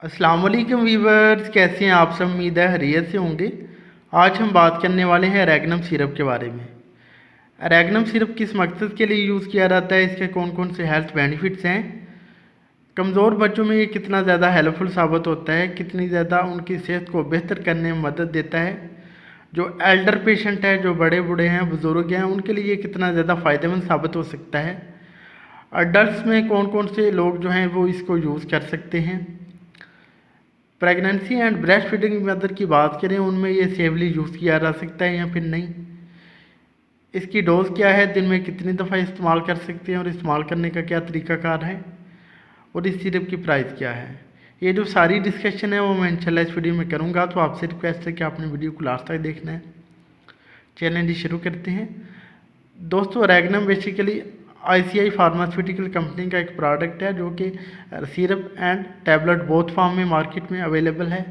अस्सलाम वालेकुम वीवर्स, कैसे हैं आप सब। उम्मीद है खैरियत से होंगे। आज हम बात करने वाले हैं रैगनम सिरप के बारे में। रैगनम सिरप किस मकसद के लिए यूज़ किया जाता है, इसके कौन कौन से हेल्थ बेनिफिट्स हैं, कमज़ोर बच्चों में ये कितना ज़्यादा हेल्पफुल साबित होता है, कितनी ज़्यादा उनकी सेहत को बेहतर करने में मदद देता है, जो एल्डर पेशेंट है, जो बड़े बूढ़े हैं, बुज़ुर्ग हैं, उनके लिए ये कितना ज़्यादा फ़ायदेमंद साबित हो सकता है, अडल्ट में कौन कौन से लोग जो हैं वो इसको यूज़ कर सकते हैं। Pregnancy and breast feeding mother की बात करें, उनमें ये सेफली यूज़ किया जा सकता है या फिर नहीं, इसकी डोज क्या है, दिन में कितनी दफ़ा इस्तेमाल कर सकते हैं और इस्तेमाल करने का क्या तरीक़ाकार है, और इस सिरप की प्राइस क्या है। ये जो सारी डिस्कशन है वो मैं इंशाल्लाह इस वीडियो में करूँगा। तो आपसे रिक्वेस्ट है कि आपने वीडियो को लास्ट तक देखना है। चैलेंज शुरू करते हैं। दोस्तों, रैगनम बेसिकली आईसीआई फार्मास्यूटिकल कंपनी का एक प्रोडक्ट है जो कि syrup and tablet both form में मार्केट में अवेलेबल है।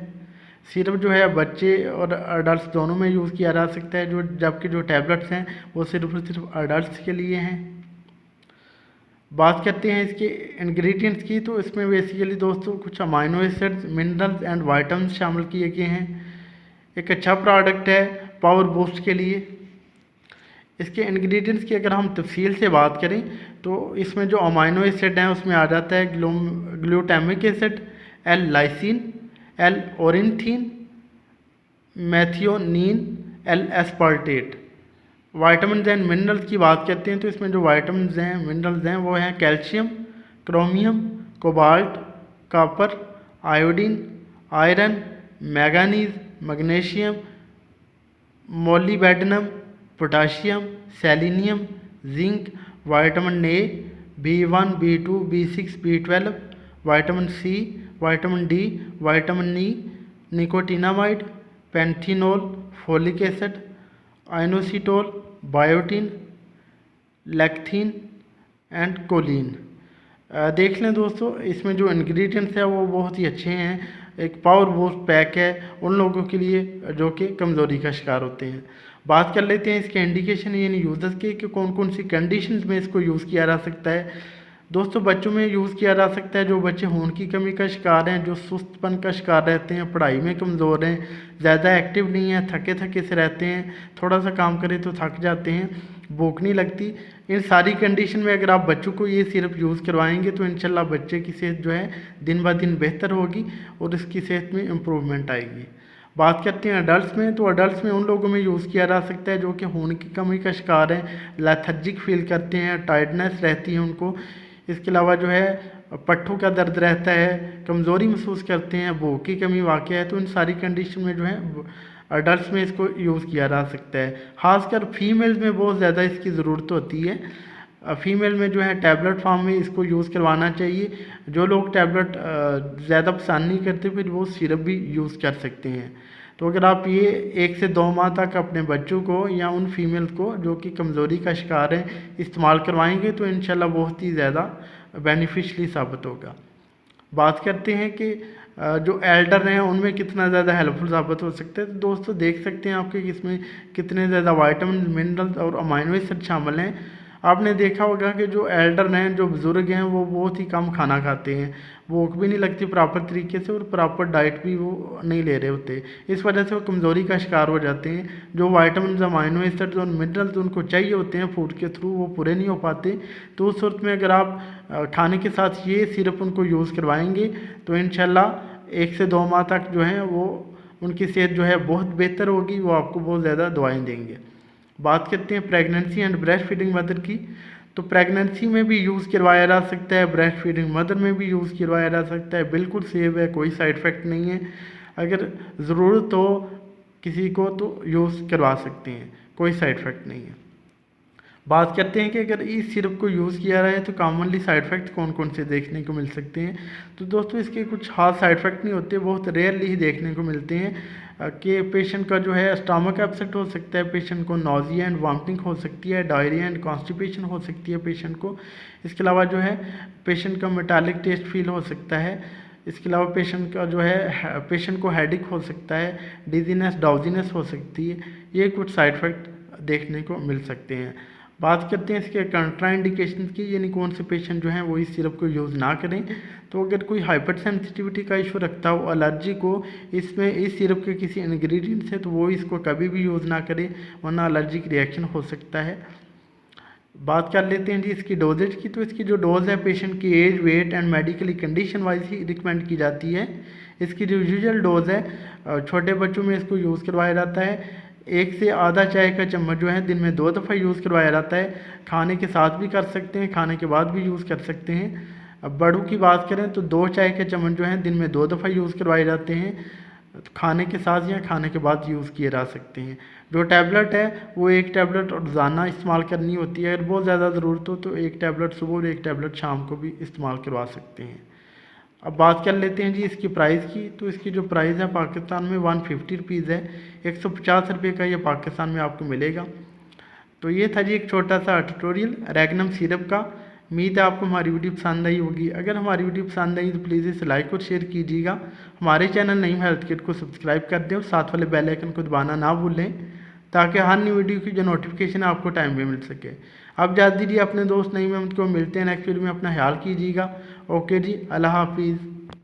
सिरप जो है बच्चे और अडल्ट दोनों में यूज़ किया जा सकता है, जबकि जो टैबलेट्स हैं वो सिर्फ और सिर्फ अडल्ट के लिए हैं। बात करते हैं इसके इंग्रेडिएंट्स की, तो इसमें बेसिकली दोस्तों कुछ amino acids, minerals and vitamin शामिल किए गए हैं। एक अच्छा प्रोडक्ट है पावर बूस्ट के लिए। इसके इंग्रेडिएंट्स की अगर हम तफसील से बात करें तो इसमें जो अमाइनो एसिड हैं उसमें आ जाता है glutamic acid, L lysine, L ornithine, methionine, L aspartate. Vitamin and minerals की बात करते हैं तो इसमें जो वाइटामिन हैं, मिनरल्स हैं, वो हैं calcium, chromium, cobalt, copper, iodine, iron, manganese, magnesium, molybdenum, potassium, selenium, zinc, vitamin A, B1, B2, B6, B12, vitamin C, vitamin D, vitamin E, nicotinamide, panthenol, folic acid, inositol, biotin, lecithin and choline. देख लें दोस्तों, इसमें जो ingredients है वो बहुत ही अच्छे हैं। एक पावर बूस्ट पैक है उन लोगों के लिए जो कि कमज़ोरी का शिकार होते हैं। बात कर लेते हैं इसके इंडिकेशन यानी यूज़र्स के कि कौन कौन सी कंडीशंस में इसको यूज़ किया जा सकता है। दोस्तों, बच्चों में यूज़ किया जा सकता है जो बच्चे खून की कमी का शिकार हैं, जो सुस्तपन का शिकार रहते हैं, पढ़ाई में कमज़ोर हैं, ज़्यादा एक्टिव नहीं है, थके थके से रहते हैं, थोड़ा सा काम करें तो थक जाते हैं, भूख नहीं लगती। इन सारी कंडीशन में अगर आप बच्चों को ये सिरप यूज़ करवाएंगे तो इंशाल्लाह बच्चे की सेहत जो है दिन ब दिन बेहतर होगी और इसकी सेहत में इम्प्रूवमेंट आएगी। बात करते हैं अडल्ट में, तो अडल्ट में उन लोगों में यूज़ किया जा सकता है जो कि खून की कमी का शिकार है, लेथर्जिक फील करते हैं, टायर्डनेस रहती है उनको। इसके अलावा जो है पट्ठों का दर्द रहता है, कमज़ोरी महसूस करते हैं, भूख की कमी वाक़ है। तो इन सारी कंडीशन में जो है अडल्ट में इसको यूज़ किया जा सकता है। ख़ासकर फीमेल्स में बहुत ज़्यादा इसकी ज़रूरत होती है। फीमेल में जो है टैबलेट फॉर्म में इसको यूज़ करवाना चाहिए। जो लोग टैबलेट ज़्यादा पसंद नहीं करते फिर वो सिरप भी यूज़ कर सकते हैं। तो अगर आप ये 1 से 2 माह तक अपने बच्चों को या उन फीमेल्स को जो कि कमज़ोरी का शिकार हैं इस्तेमाल करवाएंगे तो इंशाल्लाह बहुत ही ज़्यादा बेनिफिशली साबित होगा। बात करते हैं कि जो एल्डर हैं उनमें कितना ज़्यादा हेल्पफुल साबित हो सकता है। तो दोस्तों, देख सकते हैं आपके इसमें कितने ज़्यादा वाइटामिन, मिनरल्स और अमाइनो एसिड शामिल हैं। आपने देखा होगा कि जो एल्डर हैं, जो बुज़ुर्ग हैं, वो बहुत ही कम खाना खाते हैं, भूख भी नहीं लगती प्रॉपर तरीके से और प्रॉपर डाइट भी वो नहीं ले रहे होते। इस वजह से वो कमज़ोरी का शिकार हो जाते हैं। जो वाइटामिन, अमाइनो एसिड्स और मिनरल्स उनको चाहिए होते हैं फूड के थ्रू, वो पूरे नहीं हो पाते। तो उस सूरत में अगर आप खाने के साथ ये सिरप उनको यूज़ करवाएंगे तो इंशाल्लाह 1 से 2 माह तक जो है वो उनकी सेहत जो है बहुत बेहतर होगी, वो आपको बहुत ज़्यादा दवाएँ देंगे। बात करते हैं pregnancy and breast feeding mother की, तो प्रेगनेंसी में भी यूज़ करवाया जा सकता है, ब्रेस्ट फीडिंग मदर में भी यूज़ करवाया जा सकता है। बिल्कुल सेफ है, कोई साइड इफ़ेक्ट नहीं है। अगर ज़रूरत हो किसी को तो यूज़ करवा सकते हैं, कोई साइड इफ़ेक्ट नहीं है। बात करते हैं कि अगर इस सिरप को यूज़ किया रहा है तो कॉमनली साइड इफ़ेक्ट कौन कौन से देखने को मिल सकते हैं। तो दोस्तों, इसके कुछ खास साइड इफ़ेक्ट नहीं होते, बहुत रेयरली ही देखने को मिलते हैं कि पेशेंट का जो है स्टमक अपसेट हो सकता है, पेशेंट को नोजिया एंड वॉमिटिंग हो सकती है, डायरिया एंड कॉन्स्टिपेशन हो सकती है पेशेंट को। इसके अलावा जो है पेशेंट का मेटालिक टेस्ट फील हो सकता है। इसके अलावा पेशेंट का जो है पेशेंट को हेडेक हो सकता है, डिजीनेस, ड्राउजीनेस हो सकती है। ये कुछ साइड इफ़ेक्ट देखने को मिल सकते हैं। बात करते हैं इसके कंट्राइंडिकेशन की, यानी कौन से पेशेंट जो हैं वो इस सिरप को यूज़ ना करें। तो अगर कोई हाइपर सेंसिटिविटी का इशू रखता हो, एलर्जी को इसमें इस सिरप के किसी इंग्रेडिएंट से, तो वो इसको कभी भी यूज़ ना करें, वरना एलर्जिक रिएक्शन हो सकता है। बात कर लेते हैं जी इसकी डोजेज की। तो इसकी जो डोज है पेशेंट की age, weight and medically condition wise ही रिकमेंड की जाती है। इसकी जो यूजुअल डोज है छोटे बच्चों में इसको यूज़ करवाया जाता है 1 से आधा चाय का चम्मच जो है दिन में 2 दफ़ा यूज़ करवाया जाता है। खाने के साथ भी कर सकते हैं, खाने के बाद भी यूज़ कर सकते हैं। अब बड़ों की बात करें तो 2 चाय के चम्मच जो हैं दिन में 2 दफ़ा यूज़ करवाए जाते हैं, खाने के साथ या खाने के बाद यूज़ किए जा सकते हैं। जो टैबलेट है वो 1 टैबलेट रोज़ाना इस्तेमाल करनी होती है। अगर बहुत ज़्यादा ज़रूरत हो तो 1 टैबलेट सुबह और 1 टैबलेट शाम को भी इस्तेमाल करवा सकते हैं। अब बात कर लेते हैं जी इसकी प्राइस की। तो इसकी जो प्राइस है पाकिस्तान में 150 रुपीज़ है, 150 रुपये का ये पाकिस्तान में आपको मिलेगा। तो ये था जी एक छोटा सा ट्यूटोरियल रैगनम सिरप का। उम्मीद है आपको हमारी वीडियो पसंद आई होगी। अगर हमारी वीडियो पसंद आई तो प्लीज़ इसे लाइक और शेयर कीजिएगा। हमारे चैनल नईम हेल्थ किट को सब्सक्राइब कर दें और साथ वाले बेल आइकन को दबाना ना भूलें, ताकि हर नई वीडियो की जो नोटिफिकेशन है आपको टाइम पे मिल सके। अब जा दीजिए अपने दोस्त नईम अहमद को, मिलते हैं नेक्स्ट वीडियो में। अपना ख्याल कीजिएगा। ओके जी, अल्लाह हाफिज़।